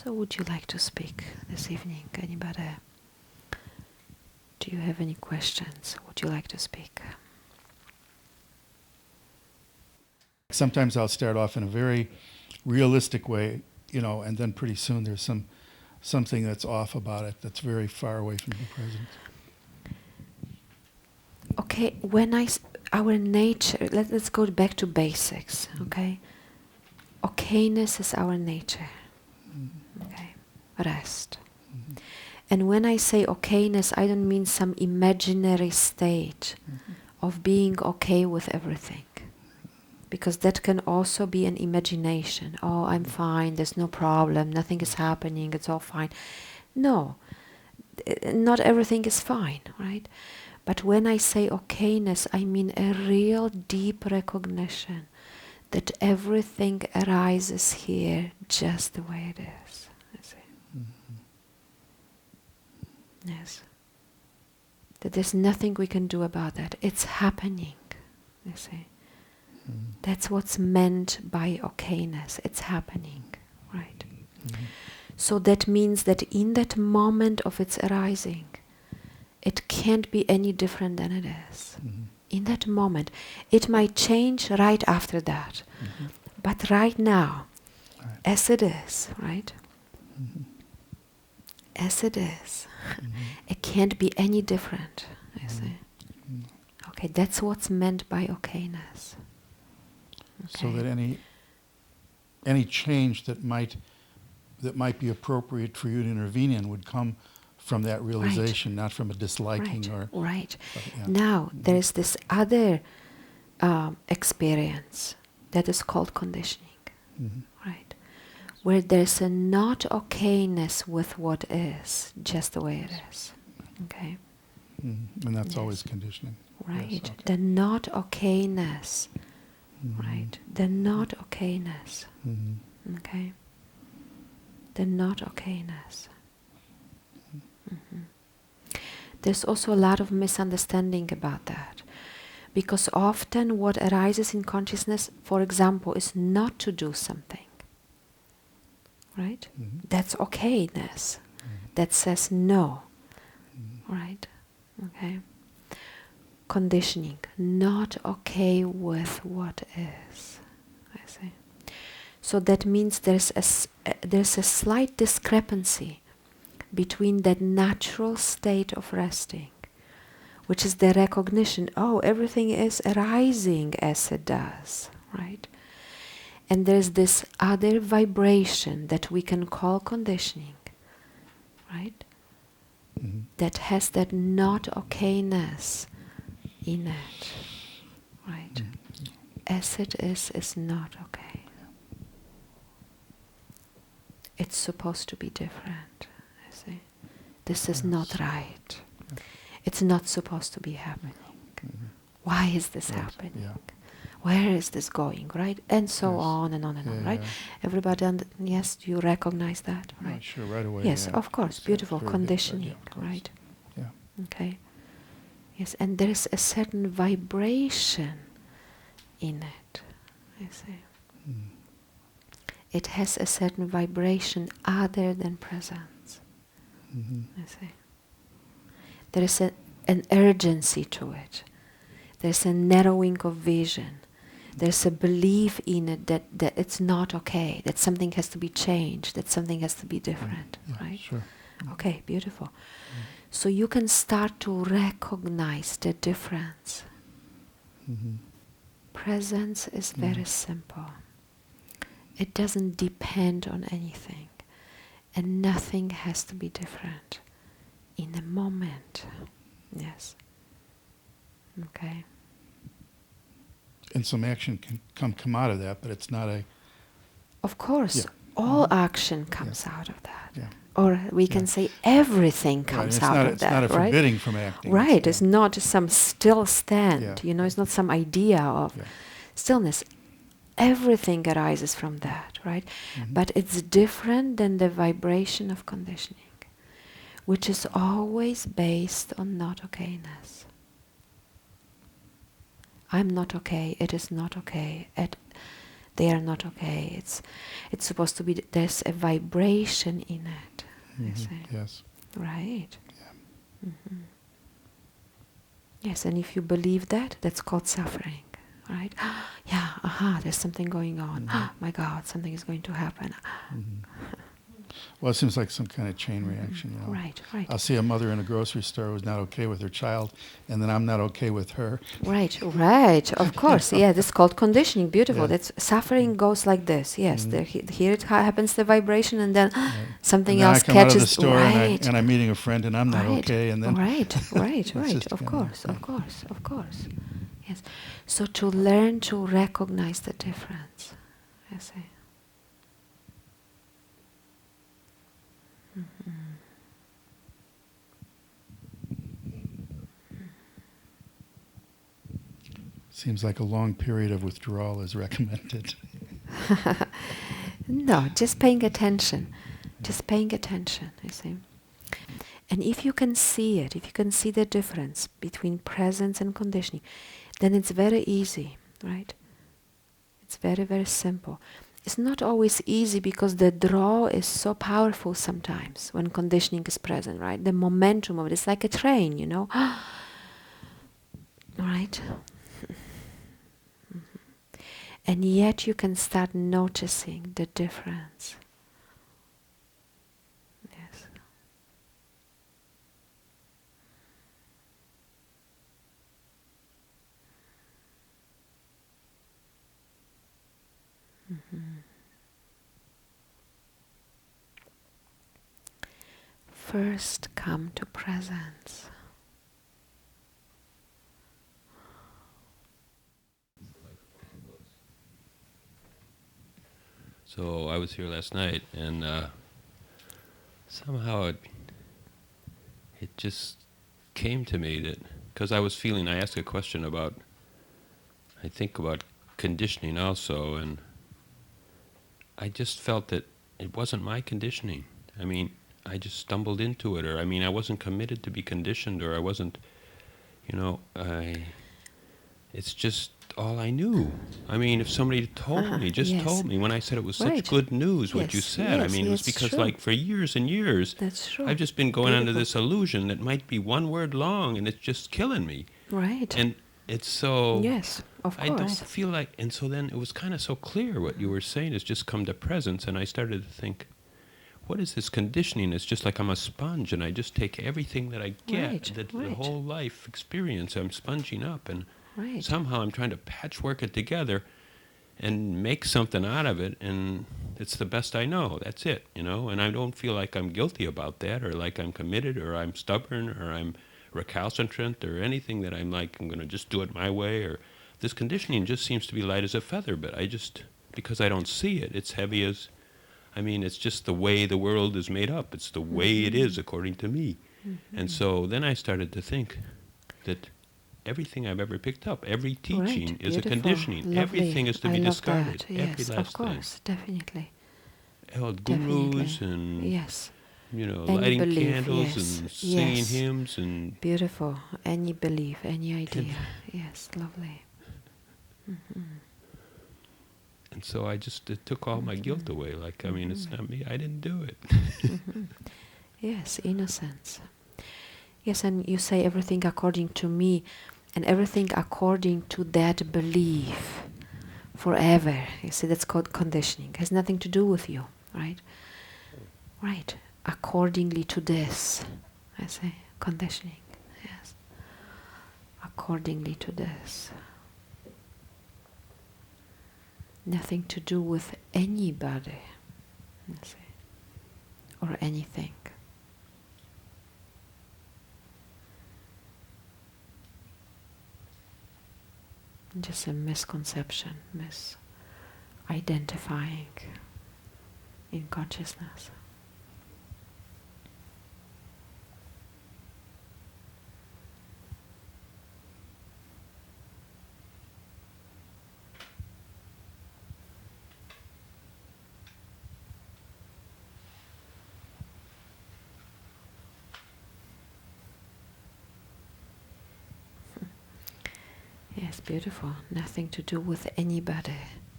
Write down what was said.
So would you like to speak this evening? Anybody? Do you have any questions? Would you like to speak? Sometimes I'll start off in a very realistic way, and then pretty soon there's something that's off about it, that's very far away from the present. Okay, our nature, let's go back to basics, okay? Okayness is our nature, okay? Rest. And when I say okayness, I don't mean some imaginary state of being okay with everything. Because that can also be an imagination. Oh, I'm fine, there's no problem, nothing is happening, it's all fine. No, not everything is fine, right? But when I say okayness, I mean a real deep recognition that everything arises here just the way it is. I see. Yes. That there's nothing we can do about that. It's happening, you see. That's what's meant by okayness. It's happening, right? So that means that in that moment of its arising, it can't be any different than it is. In that moment, it might change right after that. But right now, as it is, right? As it is, it can't be any different, I see. Okay, that's what's meant by okayness. Okay. So that any change that might be appropriate for you to intervene in would come from that realization, not from a disliking or. Right. Now there's this other experience that is called conditioning, right? Where there's a not okayness with what is, just the way it is. Okay. And that's always conditioning. Right. Yes, okay. The not okayness. Right. The not okayness. Okay. The not okayness. There's also a lot of misunderstanding about that. Because often what arises in consciousness, for example, is not to do something. Right? That's okayness. That says no. Right? Okay. Conditioning, not okay with what is. I see. So that means there's a slight discrepancy between that natural state of resting, which is the recognition, oh, everything is arising as it does, right? And there's this other vibration that we can call conditioning, right? That has that not okayness in it, right? As it is not okay. It's supposed to be different, I see. This is not right. It's not supposed to be happening. Why is this happening? Yeah. Where is this going, right? And so on and on and on, right? Everybody, yes, you recognize that, right? Sure, right away. Yes, of course, beautiful conditioning, right? Yeah. Okay. Yes, and there is a certain vibration in it, I see. It has a certain vibration other than presence, I see. There is an urgency to it. There's a narrowing of vision. There's a belief in it that it's not okay, that something has to be changed, that something has to be different, right? Sure. Okay, beautiful. So you can start to recognize the difference. Presence is very simple. It doesn't depend on anything. And nothing has to be different in the moment. Yes. Okay. And some action can come out of that, but it's not a. Of course, all action comes out of that. Yeah. Or we can say everything comes out of that, right? It's not a forbidding from acting. Right, it's not some still stand, it's not some idea of stillness. Everything arises from that, right? But it's different than the vibration of conditioning, which is always based on not okayness. I'm not okay, it is not okay. they are not okay. It's supposed to be, there's a vibration in it. I say. Yes. Right. Yes, and if you believe that, that's called suffering, right? Yeah, there's something going on. My God, something is going to happen. Well, it seems like some kind of chain reaction, you know. Right. I'll see a mother in a grocery store who's not okay with her child, and then I'm not okay with her. Right, of course. Yeah, this is called conditioning. Beautiful. Yeah. That's suffering goes like this. Yes, here it happens the vibration, and then something And then else I come out of the catches. store Right. and I'm meeting a friend and I'm not Right. okay, and then Right. just Of kinda, course. Yes. So to learn to recognize the difference. I see. Seems like a long period of withdrawal is recommended. No, just paying attention. Just paying attention, you see. And if you can see it, if you can see the difference between presence and conditioning, then it's very easy, right? It's very, very simple. It's not always easy because the draw is so powerful sometimes when conditioning is present, right? The momentum of it is like a train, you know? Right? And yet you can start noticing the difference. Yes. First come to presence. So I was here last night, and somehow it just came to me that, because I asked a question about, I think about conditioning also, and I just felt that it wasn't my conditioning. I mean, I just stumbled into it, or I wasn't committed to be conditioned, or I wasn't, it's just all I knew. I mean, if somebody told me, told me, when I said it was such good news, what you said, it was because true. like for years and years, That's true. I've just been going under this illusion that might be one word long, and it's just killing me. Right. And it's so... Yes, of course. I don't feel like... And so then it was kind of so clear what you were saying is just come to presence, and I started to think, what is this conditioning? It's just like I'm a sponge, and I just take everything that I get, the whole life experience, I'm sponging up, and somehow I'm trying to patchwork it together and make something out of it, and it's the best I know. That's it, and I don't feel like I'm guilty about that, or like I'm committed, or I'm stubborn, or I'm recalcitrant, or anything that I'm like, I'm going to just do it my way, or this conditioning just seems to be light as a feather, but because I don't see it, it's heavy as, it's just the way the world is made up. It's the way it is according to me. And so then I started to think that everything I've ever picked up, every teaching is a conditioning. Lovely. Everything is to be discarded. That. Yes, every last of course, thing. Definitely. Gurus and Any lighting belief, candles and singing hymns and beautiful. Any belief, any idea. Yes, lovely. And so it took all my guilt away. Like, it's not me. I didn't do it. Yes, innocence. Yes, and you say everything according to me, and everything according to that belief forever. You see, that's called conditioning. It has nothing to do with you, right? Right. Accordingly to this, I say, conditioning. Yes. Accordingly to this. Nothing to do with anybody, I say, or anything. Just a misconception, misidentifying in consciousness. Yes, beautiful. Nothing to do with anybody.